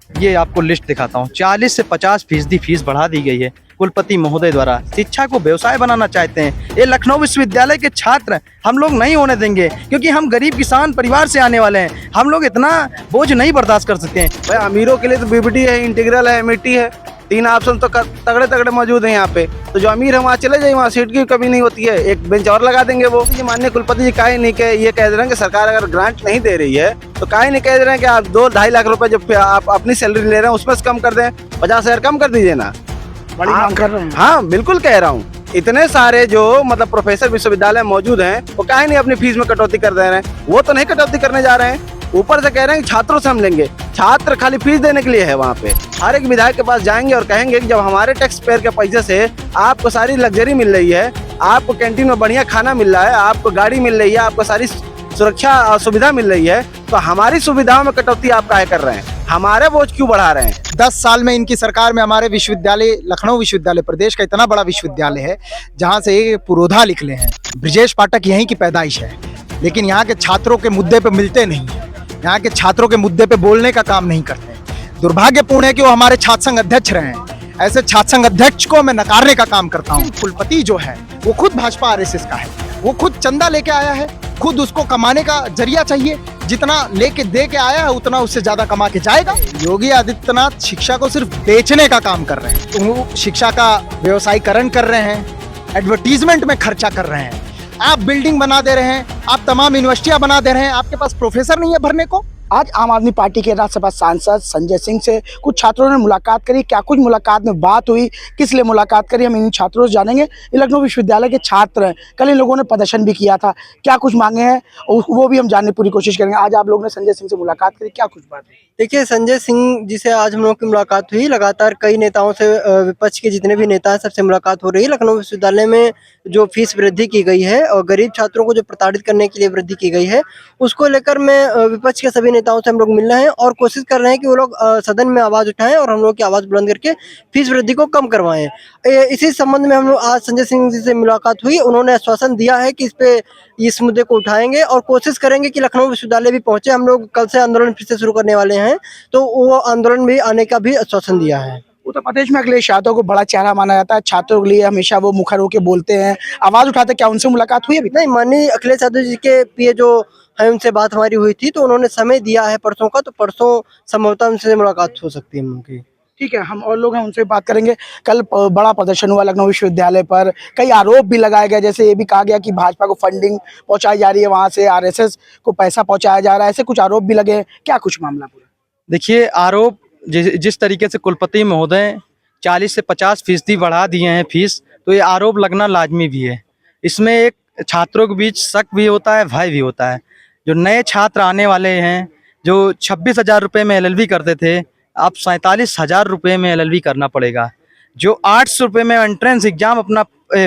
ये आपको लिस्ट दिखाता हूँ। 40 से 50% फीस बढ़ा दी गई है कुलपति महोदय द्वारा। शिक्षा को व्यवसाय बनाना चाहते हैं। ये लखनऊ विश्वविद्यालय के छात्र हम लोग नहीं होने देंगे, क्योंकि हम गरीब किसान परिवार से आने वाले हैं। हम लोग इतना बोझ नहीं बर्दाश्त कर सकते हैं। भाई अमीरों के लिए तो बीबीटी है, इंटीग्रल है, एमईटी है, 3 ऑप्शन तो तगड़े तगड़े मौजूद हैं यहाँ पे। तो जो अमीर है वहाँ चले जाए, वहाँ सीट की कमी नहीं होती है, एक बेंच और लगा देंगे। वो ये माननीय कुलपति जी काहे नहीं कह ये कह दे रहे हैं कि सरकार अगर ग्रांट नहीं दे रही है तो काहे नहीं कह दे रहे हैं कि आप 2-2.5 लाख रुपए जो आप अपनी सैलरी ले रहे हैं उसमें से कम कर दें, 50,000 कम कर दीजिए ना। बड़ी मांग कर रहे हैं। हाँ बिल्कुल कह रहा हूँ। इतने सारे जो मतलब प्रोफेसर विश्वविद्यालय मौजूद हैं वो काहे नहीं अपनी फीस में कटौती कर दे रहे हैं। वो तो नहीं कटौती करने जा रहे हैं, ऊपर से कह रहे हैं कि छात्रों से हम लेंगे। छात्र खाली फीस देने के लिए है वहाँ पे। हर एक विधायक के पास जाएंगे और कहेंगे कि जब हमारे टैक्स पेयर के पैसे से आपको सारी लग्जरी मिल रही है, आपको कैंटीन में बढ़िया खाना मिल रहा है, आपको गाड़ी मिल रही है, आपको सारी सुरक्षा और सुविधा मिल रही है, तो हमारी सुविधाओं में कटौती आप काहे कर रहे हैं? हमारे बोझ क्यों बढ़ा रहे हैं? 10 साल में इनकी सरकार में हमारे विश्वविद्यालय, लखनऊ विश्वविद्यालय प्रदेश का इतना बड़ा विश्वविद्यालय है जहां से ये पुरोधा निकले हैं। ब्रजेश पाठक यहीं की पैदाइश है, लेकिन यहाँ के छात्रों के मुद्दे पे मिलते नहीं है। यहाँ के छात्रों के मुद्दे पे बोलने का काम नहीं करते। दुर्भाग्यपूर्ण है कि वो हमारे छात्र संघ अध्यक्ष रहे हैं। ऐसे छात्र संघ अध्यक्ष को मैं नकारने का काम करता हूँ। कुलपति जो है वो खुद भाजपा आरएसएस का है, वो खुद चंदा लेके आया है, खुद उसको कमाने का जरिया चाहिए। जितना लेके दे के आया है उतना उससे ज्यादा कमा के जाएगा। योगी आदित्यनाथ शिक्षा को सिर्फ बेचने का काम कर रहे हैं। तो वो शिक्षा का व्यवसायीकरण कर रहे हैं, एडवर्टीजमेंट में खर्चा कर रहे हैं। आप बिल्डिंग बना दे रहे हैं, आप तमाम यूनिवर्सिटियां बना दे रहे हैं, आपके पास प्रोफेसर नहीं है भरने को। आज आम आदमी पार्टी के राज्यसभा सांसद संजय सिंह से कुछ छात्रों ने मुलाकात करी। क्या कुछ मुलाकात में बात हुई, किस लिए मुलाकात करी, हम इन छात्रों से जानेंगे। ये लखनऊ विश्वविद्यालय के छात्र हैं, कल इन लोगों ने प्रदर्शन भी किया था। क्या कुछ मांगे हैं वो भी हम जानने पूरी कोशिश करेंगे। आज आप लोगों ने संजय सिंह से मुलाकात करी, क्या कुछ बात हुई? देखिए, संजय सिंह जी से आज हम लोग की मुलाकात हुई। लगातार कई नेताओं से, विपक्ष के जितने भी नेता हैं सबसे मुलाकात हो रही है। लखनऊ विश्वविद्यालय में जो फीस वृद्धि की गई है और गरीब छात्रों को जो प्रताड़ित करने के लिए वृद्धि की गई है, उसको लेकर मैं विपक्ष के सभी नेताओं से हम लोग मिल रहे हैं और कोशिश कर रहे हैं कि वो लोग सदन में आवाज उठाएं और हम लोग की आवाज बुलंद करके फीस वृद्धि को कम करवाएं। इसी संबंध में हम लोग आज संजय सिंह जी से मुलाकात हुई। उन्होंने आश्वासन दिया है कि इस मुद्दे को उठाएंगे और कोशिश करेंगे कि लखनऊ विश्वविद्यालय भी पहुंचे। हम लोग कल से आंदोलन फिर से शुरू करने वाले हैं, तो वो आंदोलन भी आने का भी आश्वासन दिया है। उत्तर प्रदेश में अखिलेश यादव को बड़ा चेहरा माना जाता है। छात्रों के लिए हमेशा वो मुखर होकर बोलते हैं, आवाज उठाते। क्या उनसे मुलाकात हुई अभी? नहीं, माननीय अखिलेश यादव जी के पीए जो है उनसे बात हमारी हुई थी, तो उन्होंने समय दिया है परसों का, तो परसों संभवतः उनसे मुलाकात हो सकती है उनकी। ठीक है, हम और लोग हैं उनसे बात करेंगे। कल बड़ा प्रदर्शन हुआ लखनऊ विश्वविद्यालय पर, कई आरोप भी लगाए गए। जैसे ये भी कहा गया कि भाजपा को फंडिंग पहुंचाई जा रही है, वहां से आरएसएस को पैसा पहुंचाया जा रहा है, ऐसे कुछ आरोप भी लगे हैं। क्या कुछ मामला पूरा? देखिए, आरोप जिस तरीके से कुलपति महोदय 40 से 50% बढ़ा दिए हैं फीस, तो ये आरोप लगना लाजमी भी है। इसमें एक छात्रों के बीच शक भी होता है, भय भी होता है। जो नए छात्र आने वाले हैं, जो 26,000 रुपये में एलएलबी करते थे, अब 47,000 रुपये में एलएलबी करना पड़ेगा। जो 800 रुपये में एंट्रेंस एग्जाम अपना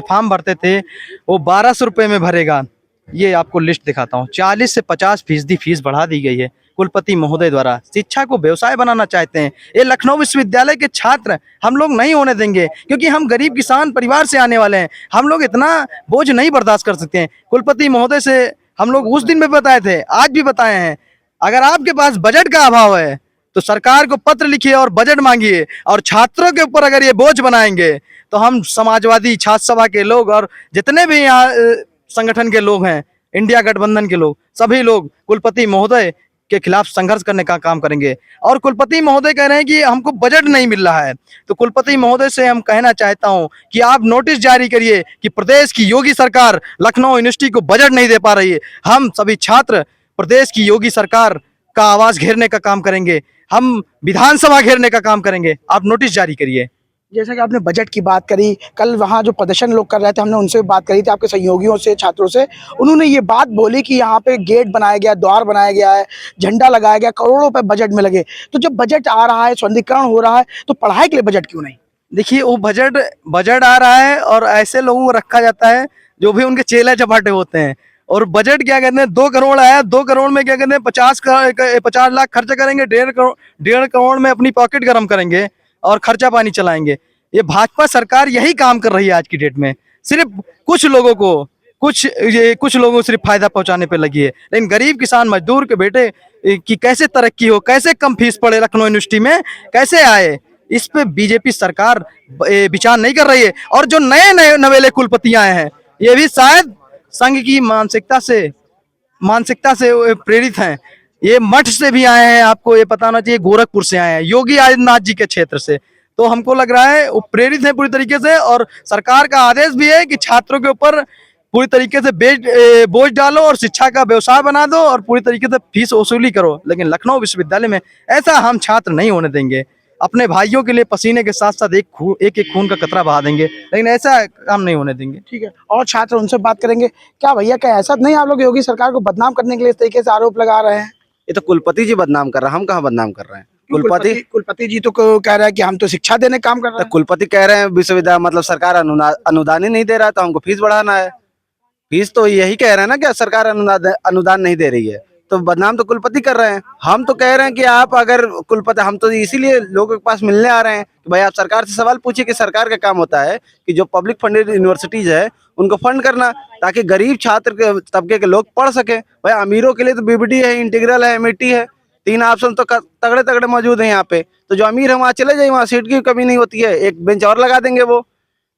फॉर्म भरते थे, वो 1200 रुपये में भरेगा। ये आपको लिस्ट दिखाता हूँ। 40 से 50% फीस बढ़ा दी गई है कुलपति महोदय द्वारा। शिक्षा को व्यवसाय बनाना चाहते हैं। ये लखनऊ विश्वविद्यालय के छात्र हम लोग नहीं होने देंगे, क्योंकि हम गरीब किसान परिवार से आने वाले हैं। हम लोग इतना बोझ नहीं बर्दाश्त कर सकते हैं। कुलपति महोदय से हम लोग उस दिन भी बताए थे, आज भी बताए हैं, अगर आपके पास बजट का अभाव है तो सरकार को पत्र लिखिए और बजट मांगिए। और छात्रों के ऊपर अगर ये बोझ बनाएंगे तो हम समाजवादी छात्र सभा के लोग और जितने भी यहाँ संगठन के लोग हैं, इंडिया गठबंधन के लोग, सभी लोग कुलपति महोदय के खिलाफ संघर्ष करने का काम करेंगे। और कुलपति महोदय कह रहे हैं कि हमको बजट नहीं मिल रहा है, तो कुलपति महोदय से हम कहना चाहता हूं कि आप नोटिस जारी करिए कि प्रदेश की योगी सरकार लखनऊ यूनिवर्सिटी को बजट नहीं दे पा रही है। हम सभी छात्र प्रदेश की योगी सरकार का आवाज घेरने का काम करेंगे, हम विधानसभा घेरने का काम करेंगे। आप नोटिस जारी करिए। जैसा कि आपने बजट की बात करी, कल वहाँ जो प्रदर्शन लोग कर रहे थे, हमने उनसे बात करी थी, आपके सहयोगियों से, छात्रों से। उन्होंने ये बात बोली कि यहाँ पे गेट बनाया गया, द्वार बनाया गया है, झंडा लगाया गया, करोड़ों रुपए बजट में लगे। तो जब बजट आ रहा है, सौंदर्यीकरण हो रहा है, तो पढ़ाई के लिए बजट क्यों नहीं? देखिए, वो बजट आ रहा है और ऐसे लोगों को रखा जाता है जो भी उनके चेले चपाटे होते हैं। और बजट क्या कहते हैं, 2 करोड़ आया, 2 करोड़ में क्या कहते हैं 50 लाख खर्च करेंगे, 1.5 करोड़ में अपनी पॉकेट गर्म करेंगे और खर्चा पानी चलाएंगे। ये भाजपा सरकार यही काम कर रही है आज की डेट में। सिर्फ कुछ लोगों को सिर्फ फायदा पहुंचाने पे लगी है, लेकिन गरीब किसान मजदूर के बेटे कि कैसे तरक्की हो, कैसे कम फीस पड़े लखनऊ यूनिवर्सिटी में, कैसे आए, इस पे बीजेपी सरकार विचार नहीं कर रही है। और जो नए नए नवेले कुलपति आए हैं, ये भी शायद संघ की मानसिकता से प्रेरित हैं। ये मठ से भी आए हैं, आपको ये पता होना चाहिए, गोरखपुर से आए हैं, योगी आदित्यनाथ जी के क्षेत्र से। तो हमको लग रहा है वो प्रेरित है पूरी तरीके से, और सरकार का आदेश भी है कि छात्रों के ऊपर पूरी तरीके से बोझ डालो और शिक्षा का व्यवसाय बना दो और पूरी तरीके से फीस वसूली करो। लेकिन लखनऊ विश्वविद्यालय में ऐसा हम छात्र नहीं होने देंगे। अपने भाइयों के लिए पसीने के साथ साथ एक एक खून का कतरा बहा देंगे, लेकिन ऐसा काम नहीं होने देंगे। ठीक है, और छात्र उनसे बात करेंगे। क्या भैया, क्या ऐसा नहीं आप लोग योगी सरकार को बदनाम करने के लिए इस तरीके से आरोप लगा रहे हैं? ये तो कुलपति जी बदनाम कर रहे हैं, हम कहाँ बदनाम कर रहे हैं। कुलपति जी तो कह रहा है कि हम तो शिक्षा देने का काम कर रहे तो हैं। कुलपति कह रहे हैं विश्वविद्यालय मतलब सरकार अनुदान ही नहीं दे रहा है, तो हमको फीस बढ़ाना है। फीस तो यही कह रहे हैं ना कि सरकार अनुदान नहीं दे रही है, तो बदनाम तो कुलपति कर रहे हैं। हम तो कह रहे हैं कि आप अगर कुलपति, हम तो इसीलिए लोगों के पास मिलने आ रहे हैं कि भाई आप सरकार से सवाल पूछिए कि सरकार का काम होता है कि जो पब्लिक फंडेड यूनिवर्सिटीज है उनको फंड करना, ताकि गरीब छात्र के तबके के लोग पढ़ सके। भाई अमीरों के लिए तो बीबीटी है, इंटीग्रल है, एमईटी है, 3 ऑप्शन तो तगड़े तगड़े मौजूद हैं यहाँ पे। तो जो अमीर है वहाँ चले जाए, वहाँ सीट की कमी नहीं होती है, एक बेंच और लगा देंगे वो।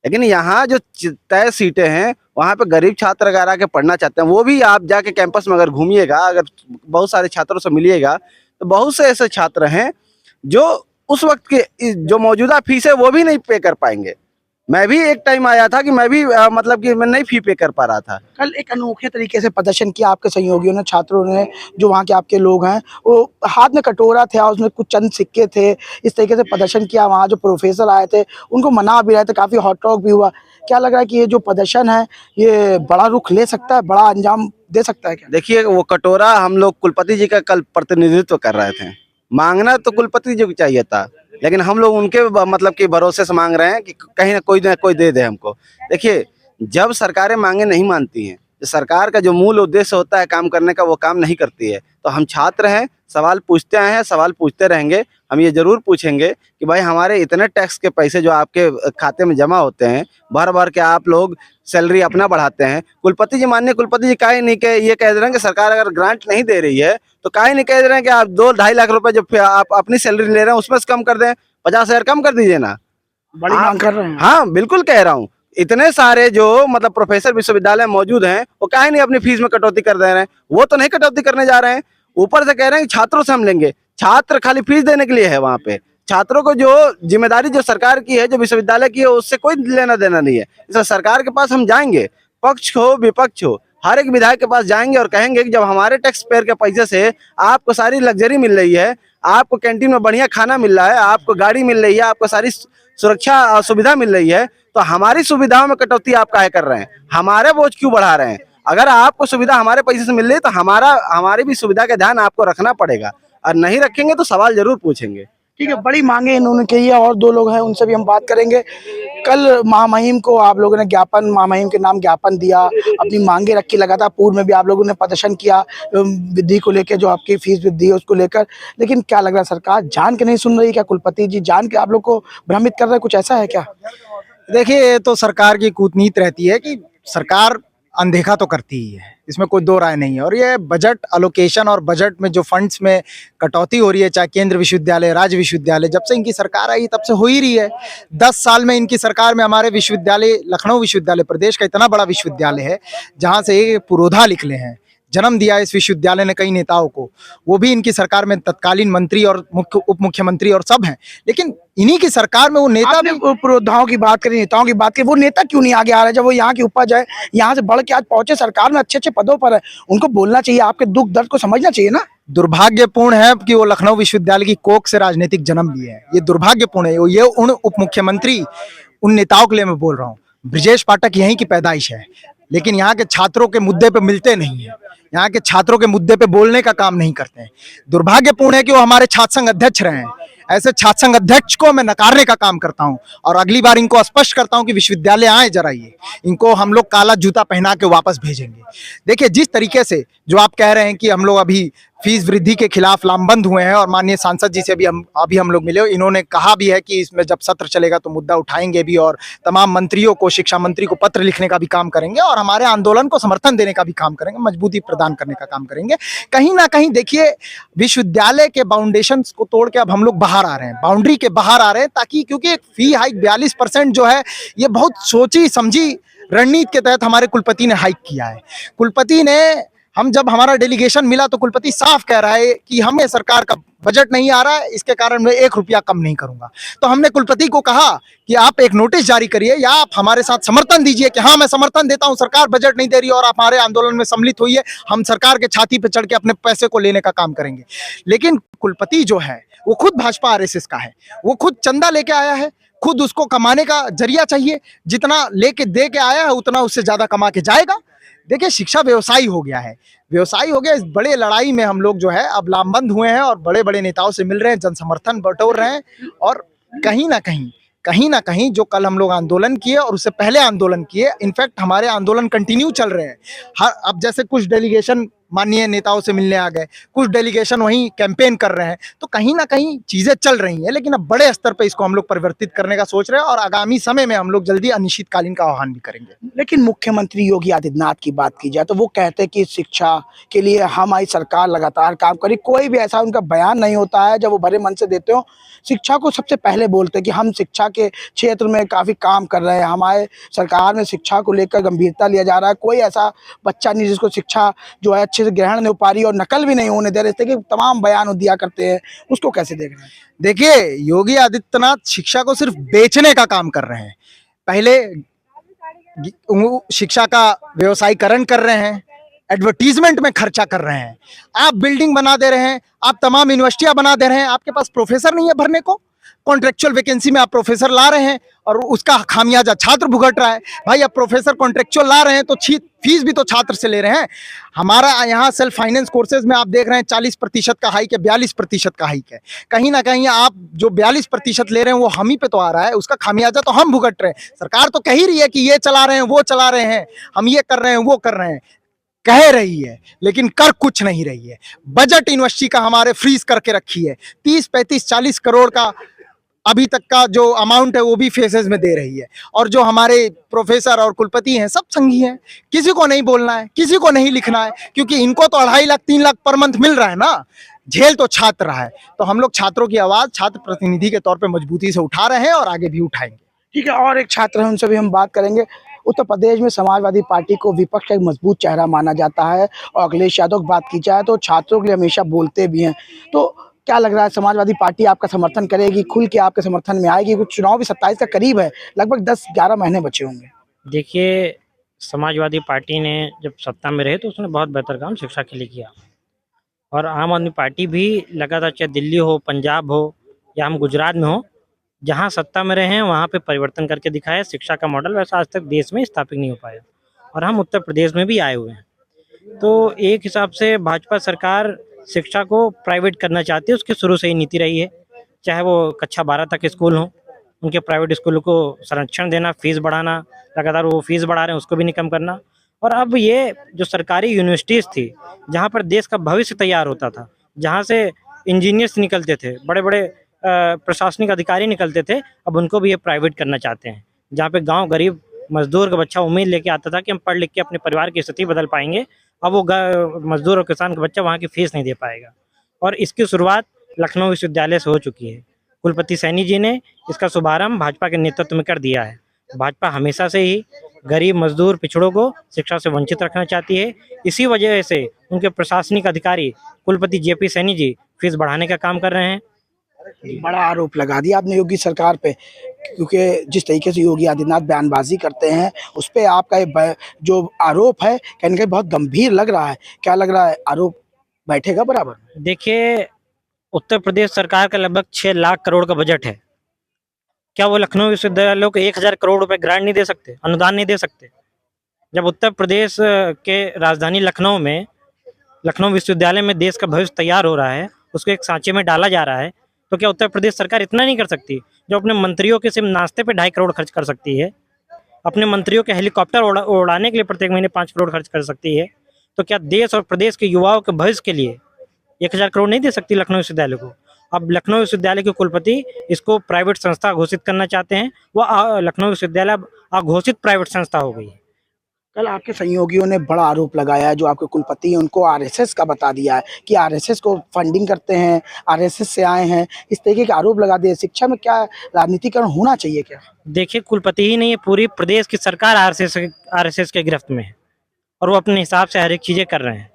लेकिन यहाँ जो तय सीटें हैं वहाँ पे गरीब छात्र अगर आके पढ़ना चाहते हैं, वो भी आप जाके कैंपस में अगर घूमिएगा, अगर बहुत सारे छात्रों से मिलिएगा, तो बहुत से ऐसे छात्र हैं जो उस वक्त के जो मौजूदा फीस है वो भी नहीं पे कर पाएंगे। मैं भी एक टाइम आया था कि मैं भी मतलब कि मैं नहीं फी पे कर पा रहा था। कल एक अनोखे तरीके से प्रदर्शन किया आपके सहयोगियों ने, छात्रों ने, जो वहाँ के आपके लोग हैं, वो हाथ में कटोरा था, उसमें कुछ चंद सिक्के थे, इस तरीके से प्रदर्शन किया। वहाँ जो प्रोफेसर आए थे उनको मना भी रहे थे, काफ़ी हॉट टॉक भी हुआ। क्या लग रहा है कि ये जो प्रदर्शन है ये बड़ा रुख ले सकता है, बड़ा अंजाम दे सकता है क्या? देखिए, वो कटोरा हम लोग कुलपति जी का कल प्रतिनिधित्व कर रहे थे, मांगना तो कुलपति जी को चाहिए था, लेकिन हम लोग उनके मतलब कि भरोसे से मांग रहे हैं कि कहीं ना कोई दे दे हमको। देखिए, जब सरकारें मांगे नहीं मानती हैं, सरकार का जो मूल उद्देश्य होता है काम करने का, वो काम नहीं करती है। तो हम छात्र हैं, सवाल पूछते आए हैं, सवाल पूछते रहेंगे। हम ये जरूर पूछेंगे कि भाई हमारे इतने टैक्स के पैसे जो आपके खाते में जमा होते हैं, भर भर के आप लोग सैलरी अपना बढ़ाते हैं। कुलपति जी, माननीय कुलपति जी काहे नहीं कह ये कह रहे हैं कि सरकार अगर ग्रांट नहीं दे रही है तो काहे नहीं कह रहे हैं कि आप 2-2.5 लाख रुपए जो आप अपनी सैलरी ले रहे हैं उसमें से कम कर दें, 50,000 कम कर दीजिए ना। बड़ी मांग कर रहे हैं। हाँ, बिल्कुल कह रहा हूँ। इतने सारे जो मतलब प्रोफेसर विश्वविद्यालय मौजूद हैं, वो काहे नहीं अपनी फीस में कटौती कर दे रहे हैं। वो तो नहीं कटौती करने जा रहे हैं, ऊपर से कह रहे हैं कि छात्रों से हम लेंगे। छात्र खाली फीस देने के लिए है वहाँ पे। छात्रों को जो जिम्मेदारी जो सरकार की है, जो विश्वविद्यालय की है, उससे कोई लेना देना नहीं है। इसलिए सरकार के पास हम जाएंगे, पक्ष हो विपक्ष हो, हर एक विधायक के पास जाएंगे और कहेंगे कि जब हमारे टैक्स पेयर के पैसे से आपको सारी लग्जरी मिल रही है, आपको कैंटीन में बढ़िया खाना मिल रहा है, आपको गाड़ी मिल रही है, आपको सारी सुरक्षा सुविधा मिल रही है, तो हमारी सुविधाओं में कटौती आप काहे कर रहे हैं? हमारे बोझ क्यों बढ़ा रहे हैं? अगर आपको सुविधा हमारे पैसे से मिल रही है तो हमारी भी सुविधा का ध्यान आपको रखना पड़ेगा, और नहीं रखेंगे तो सवाल जरूर पूछेंगे। ठीक है, बड़ी मांगे इन्होंने कही है, और 2 लोग हैं उनसे भी हम बात करेंगे। कल महामहिम को आप लोगों ने महामहिम के नाम ज्ञापन दिया, अपनी मांगे रखी, लगातार पूर्व में भी आप लोगों ने प्रदर्शन किया वृद्धि को लेकर, जो आपकी फीस वृद्धि है उसको लेकर। लेकिन क्या लग रहा है, सरकार जान के नहीं सुन रही? क्या कुलपति जी जान के आप लोग को भ्रमित कर रहे हैं? कुछ ऐसा है क्या? देखिए, ये तो सरकार की कूटनीति रहती है कि सरकार अनदेखा तो करती ही है, इसमें कोई दो राय नहीं है। और ये बजट अलोकेशन और बजट में जो फंड्स में कटौती हो रही है, चाहे केंद्र विश्वविद्यालय, राज्य विश्वविद्यालय, जब से इनकी सरकार आई तब से हो ही रही है। 10 साल में इनकी सरकार में हमारे विश्वविद्यालय, लखनऊ विश्वविद्यालय प्रदेश का इतना बड़ा विश्वविद्यालय है जहाँ से ये पुरोधा निकले हैं, जन्म दिया इस विश्वविद्यालय ने कई नेताओं को। वो भी इनकी सरकार में तत्कालीन मंत्री और उप मुख्यमंत्री और सब हैं, लेकिन इन्हीं की सरकार में वो नेता भी। पुरोधाओं की बात करें, नेताओं की बात करें, वो नेता क्यों नहीं आगे आ रहे? जब वो यहाँ की उपज है, यहाँ से बढ़ के आज पहुंचे, सरकार में अच्छे अच्छे पदों पर है, उनको बोलना चाहिए, आपके दुख दर्द को समझना चाहिए ना। दुर्भाग्यपूर्ण है कि वो लखनऊ विश्वविद्यालय की कोख से राजनीतिक जन्म लिए हैं। ये दुर्भाग्यपूर्ण है। ये उन उप मुख्यमंत्री, उन नेताओं के लिए मैं बोल रहा हूँ। ब्रजेश पाठक यहीं की पैदाइश है, लेकिन यहाँ के छात्रों के मुद्दे पे मिलते नहीं है, यहाँ के छात्रों के मुद्दे पे बोलने का काम नहीं करते हैं। दुर्भाग्यपूर्ण है कि वो हमारे छात्र संघ अध्यक्ष रहे हैं। ऐसे छात्र संघ अध्यक्ष को मैं नकारने का काम करता हूं, और अगली बार इनको स्पष्ट करता हूं कि विश्वविद्यालय आए जरा, ये इनको हम लोग काला जूता पहना के वापस भेजेंगे। देखिए, जिस तरीके से जो आप कह रहे हैं कि हम लोग अभी फीस वृद्धि के खिलाफ लामबंद हुए हैं और माननीय सांसद जी से भी अभी हम लोग मिले। इन्होंने कहा भी है कि इसमें जब सत्र चलेगा तो मुद्दा उठाएंगे भी और तमाम मंत्रियों को, शिक्षा मंत्री को पत्र लिखने का भी काम करेंगे और हमारे आंदोलन को समर्थन देने का भी काम करेंगे, मजबूती प्रदान करने का काम करेंगे। कहीं ना कहीं देखिए, विश्वविद्यालय के बाउंडेशन को तोड़ के अब हम लोग बाहर आ रहे हैं, बाउंड्री के बाहर आ रहे हैं, ताकि क्योंकि एक फी हाइक 42% जो है ये बहुत सोची समझी रणनीति के तहत हमारे कुलपति ने हाइक किया है। कुलपति ने, जब हमारा डेलीगेशन मिला तो कुलपति साफ कह रहा है कि हमें सरकार का बजट नहीं आ रहा है, इसके कारण मैं 1 रुपया कम नहीं करूंगा। तो हमने कुलपति को कहा कि आप एक नोटिस जारी करिए या आप हमारे साथ समर्थन दीजिए कि हाँ मैं समर्थन देता हूं, सरकार बजट नहीं दे रही और आप हमारे आंदोलन में सम्मिलित होइए, हम सरकार के छाती पे चढ़ के अपने पैसे को लेने का काम करेंगे। लेकिन कुलपति जो है वो खुद भाजपा आरएसएस का है, वो खुद चंदा लेके आया है, खुद उसको कमाने का जरिया चाहिए, जितना लेके दे के आया है उतना उससे ज्यादा कमा के जाएगा। देखिए, शिक्षा व्यवसायी हो गया है, व्यवसायी हो गया। इस बड़े लड़ाई में हम लोग जो है अब लामबंद हुए हैं और बड़े बड़े नेताओं से मिल रहे हैं, जन समर्थन बटोर रहे हैं और कहीं ना कहीं जो कल हम लोग आंदोलन किए और उससे पहले आंदोलन किए, इनफैक्ट हमारे आंदोलन कंटिन्यू चल रहे हैं। अब जैसे कुछ डेलीगेशन माननीय नेताओं से मिलने आ गए, कुछ डेलीगेशन वहीं कैंपेन कर रहे हैं, तो कहीं ना कहीं चीजें चल रही हैं। लेकिन अब बड़े स्तर पे इसको हम लोग परिवर्तित करने का सोच रहे हैं और आगामी समय में हम लोग जल्दी अनिश्चितकालीन का आह्वान भी करेंगे। लेकिन मुख्यमंत्री योगी आदित्यनाथ की बात की जाए तो वो कहते हैं कि शिक्षा के लिए हमारी सरकार लगातार काम करी। कोई भी ऐसा उनका बयान नहीं होता है जब वो भरे मन से देते हो। शिक्षा को सबसे पहले बोलते हैं कि हम शिक्षा के क्षेत्र में काफ़ी काम कर रहे हैं, हमारे सरकार में शिक्षा को लेकर गंभीरता लिया जा रहा है। कोई ऐसा बच्चा नहीं जिसको शिक्षा जो है अच्छे से ग्रहण नहीं हो पा रही और नकल भी नहीं होने दे रहे थे कि तमाम बयान दिया करते हैं। उसको कैसे देख रहे हैं? देखिए, योगी आदित्यनाथ शिक्षा को सिर्फ बेचने का काम कर रहे हैं। पहले शिक्षा का व्यवसायीकरण कर रहे हैं, एडवर्टीजमेंट में खर्चा कर रहे हैं। आप बिल्डिंग बना दे रहे हैं, आप तमाम यूनिवर्सिटियां बना दे रहे हैं, आपके पास प्रोफेसर नहीं है भरने को। कॉन्ट्रेक्चुअल वैकेंसी में आप प्रोफेसर ला रहे हैं और उसका खामियाजा छात्र भुगत रहा है। भाई, अब प्रोफेसर कॉन्ट्रेक्चुअल ला रहे हैं तो फीस भी तो छात्र से ले रहे हैं। हमारा यहाँ सेल्फ फाइनेंस कोर्सेज में आप देख रहे हैं 40% का हाइक है, 42% का हाइक है। कहीं ना कहीं आप जो 42% ले रहे हैं वो हम ही पे तो आ रहा है, उसका खामियाजा तो हम भुगत रहे हैं। सरकार तो कह ही रही है कि ये चला रहे हैं, वो चला रहे हैं, हम ये कर रहे हैं, वो कर रहे हैं, कह रही है, लेकिन कर कुछ नहीं रही है। बजट यूनिवर्सिटी का हमारे फ्रीज करके रखी है। 30, 35, 40 करोड़ का अभी तक का जो अमाउंट है वो भी फेसेस में दे रही है। और जो हमारे प्रोफेसर और कुलपति हैं सब संघी हैं, किसी को नहीं बोलना है, किसी को नहीं लिखना है, क्योंकि इनको तो 2.5 लाख 3 लाख पर मंथ मिल रहा है ना। झेल तो छात्र रहा है, तो हम लोग छात्रों की आवाज छात्र प्रतिनिधि के तौर पे मजबूती से उठा रहे हैं और आगे भी उठाएंगे। ठीक है, और एक छात्र है उनसे भी हम बात करेंगे। उत्तर प्रदेश में समाजवादी पार्टी को विपक्ष का एक मजबूत चेहरा माना जाता है और अखिलेश यादव की बात की जाए तो छात्रों के लिए हमेशा बोलते भी हैं। तो क्या लग रहा है, समाजवादी पार्टी आपका समर्थन करेगी, खुल के आपके समर्थन में आएगी? कुछ चुनाव भी 27 का करीब है, लगभग 10-11 महीने बचे होंगे। देखिए, समाजवादी पार्टी ने जब सत्ता में रहे तो उसने बहुत बेहतर काम शिक्षा के लिए किया और आम आदमी पार्टी भी लगातार, चाहे दिल्ली हो, पंजाब हो या हम गुजरात में हो, जहाँ सत्ता में रहे हैं वहाँ पे परिवर्तन करके दिखाया। शिक्षा का मॉडल वैसा आज तक देश में स्थापित नहीं हो पाया और हम उत्तर प्रदेश में भी आए हुए हैं। तो एक हिसाब से भाजपा सरकार शिक्षा को प्राइवेट करना चाहती है, उसकी शुरू से ही नीति रही है। चाहे वो कक्षा 12 तक स्कूल हों, उनके प्राइवेट स्कूलों को संरक्षण देना, फीस बढ़ाना, लगातार वो फीस बढ़ा रहे हैं उसको भी नहीं कम करना। और अब ये जो सरकारी यूनिवर्सिटीज़ थी जहाँ पर देश का भविष्य तैयार होता था, जहाँ से इंजीनियर्स निकलते थे, बड़े बड़े प्रशासनिक अधिकारी निकलते थे, अब उनको भी ये प्राइवेट करना चाहते हैं। जहाँ पे गांव गरीब मजदूर का बच्चा उम्मीद लेके आता था कि हम पढ़ लिख के अपने परिवार की स्थिति बदल पाएंगे, अब वो मजदूर और किसान का बच्चा वहाँ की फीस नहीं दे पाएगा। और इसकी शुरुआत लखनऊ विश्वविद्यालय से हो चुकी है। कुलपति सैनी जी ने इसका शुभारंभ भाजपा के नेतृत्व में कर दिया है। भाजपा हमेशा से ही गरीब मजदूर पिछड़ों को शिक्षा से वंचित रखना चाहती है। इसी वजह से उनके प्रशासनिक अधिकारी कुलपति जेपी सैनी जी फीस बढ़ाने का काम कर रहे हैं। बड़ा आरोप लगा दिया आपने योगी सरकार पे, क्योंकि जिस तरीके से योगी आदित्यनाथ बयानबाजी करते हैं उस पर आपका जो आरोप है कहीं ना कहीं बहुत गंभीर लग रहा है। क्या लग रहा है, आरोप बैठेगा बराबर? देखिए, उत्तर प्रदेश सरकार का लगभग 6 लाख करोड़ का बजट है। क्या वो लखनऊ विश्वविद्यालय को 1000 करोड़ रुपए ग्रांट नहीं दे सकते, अनुदान नहीं दे सकते? जब उत्तर प्रदेश के राजधानी लखनऊ में, लखनऊ विश्वविद्यालय में देश का भविष्य तैयार हो रहा है, उसको एक सांचे में डाला जा रहा है, तो क्या उत्तर प्रदेश सरकार इतना नहीं कर सकती? जो अपने मंत्रियों के सिर्फ नाश्ते पे 2.5 करोड़ खर्च कर सकती है, अपने मंत्रियों के हेलीकॉप्टर उड़ाने के लिए प्रत्येक महीने 5 करोड़ खर्च कर सकती है, तो क्या देश और प्रदेश के युवाओं के भविष्य के लिए 1000 करोड़ नहीं दे सकती लखनऊ विश्वविद्यालय को। अब लखनऊ विश्वविद्यालय के कुलपति इसको प्राइवेट संस्था घोषित करना चाहते हैं। वह लखनऊ विश्वविद्यालय अब अघोषित प्राइवेट संस्था हो गई है। कल आपके सहयोगियों ने बड़ा आरोप लगाया है, जो आपके कुलपति हैं उनको आरएसएस का बता दिया है कि आरएसएस को फंडिंग करते हैं, आरएसएस से आए हैं, इस तरीके के आरोप लगा दिए। शिक्षा में क्या राजनीतिकरण होना चाहिए क्या? देखिए, कुलपति ही नहीं है, पूरी प्रदेश की सरकार आरएसएस के गिरफ्त में है और वो अपने हिसाब से हर एक चीज़ें कर रहे हैं।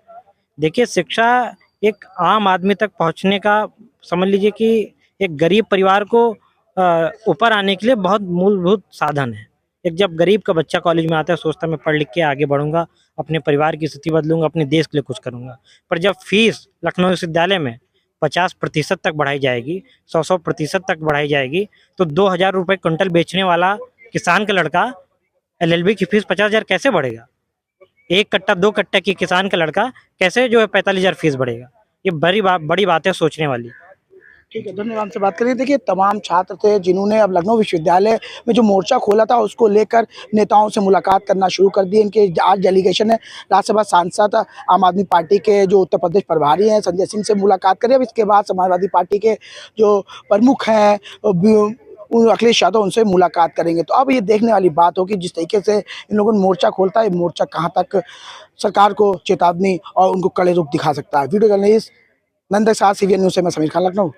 देखिए, शिक्षा एक आम आदमी तक पहुंचने का, समझ लीजिए कि एक गरीब परिवार को ऊपर आने के लिए बहुत मूलभूत साधन है। एक जब गरीब का बच्चा कॉलेज में आता है, सोचता है मैं पढ़ लिख के आगे बढ़ूंगा, अपने परिवार की स्थिति बदलूंगा, अपने देश के लिए कुछ करूंगा। पर जब फीस लखनऊ विश्वविद्यालय में 50% तक बढ़ाई जाएगी, 100% तक बढ़ाई जाएगी, तो 2000 रुपये क्विंटल बेचने वाला किसान का लड़का LLB की फीस 50,000 कैसे बढ़ेगा? 1 कट्टा 2 कट्टा की किसान का लड़का कैसे जो है 45,000 फीस बढ़ेगा? ये बड़ी बात है सोचने वाली। ठीक है, धन्यवाद से बात करिए। देखिए, तमाम छात्र थे जिन्होंने अब लखनऊ विश्वविद्यालय में जो मोर्चा खोला था उसको लेकर नेताओं से मुलाकात करना शुरू कर दी। इनके आज डेलीगेशन है, राज्यसभा सांसद आम आदमी पार्टी के जो उत्तर प्रदेश प्रभारी हैं संजय सिंह से मुलाकात करें। अब इसके बाद समाजवादी पार्टी के जो प्रमुख हैं अखिलेश यादव, उनसे मुलाकात करेंगे। तो अब ये देखने वाली बात होगी जिस तरीके से इन लोगों ने मोर्चा खोलता है, मोर्चा कहाँ तक सरकार को चेतावनी और उनको कड़े रूप दिखा सकता है। वीडियो जर्नलिस्ट नंदक साथ CVN न्यूज़ से मैं समीर खान, लखनऊ।